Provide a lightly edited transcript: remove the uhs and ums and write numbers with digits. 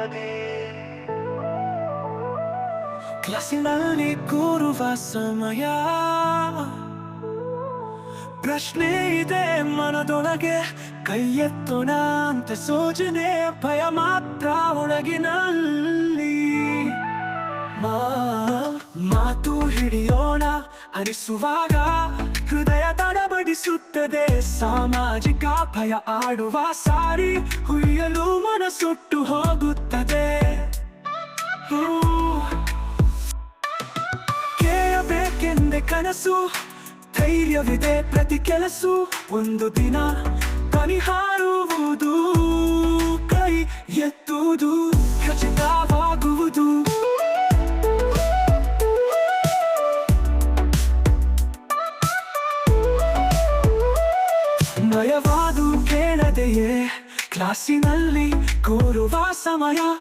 ಒಳಗೆ ಕ್ಲಾಸಿನಲ್ಲಿ ಕೂರುವ ಸಮಯ ಪ್ರಶ್ನೆ ಇದೆ ಮನದೊಳಗೆ, ಕೈ ಎತ್ತೋಣ ಅಂತ ಸೂಚನೆ, ಭಯ ಮಾತ್ರ ಒಳಗಿನಲ್ಲಿ. ಮಾತು ಹಿಡಿಯೋಣ ಅನಿಸುವಾಗ ಹೃದಯ ತಡಬಡಿಸುತ್ತದೆ, ಸಾಮಾಜಿಕ ಭಯ ಆಡುವ ಸಾರಿ ಹುಯ್ಯಲು ಮನಸ್ಸುಟ್ಟು ಹೋಗುತ್ತದೆ. ಕೇಳಬೇಕೆಂದೆ ಕನಸು, ಧೈರ್ಯವಿದೆ ಪ್ರತಿ ಕೆಲಸು, ಒಂದು ದಿನ ಕನಿ ಹಾರುವುದು, ಕೈ ಎತ್ತುವುದು ಖಚಿತವಾಗುವುದು. ಭಯವಾದು ಕೇಳದೆಯೇ ಕ್ಲಾಸಿನಲ್ಲಿ ಕೂರುವ ಸಮಯ.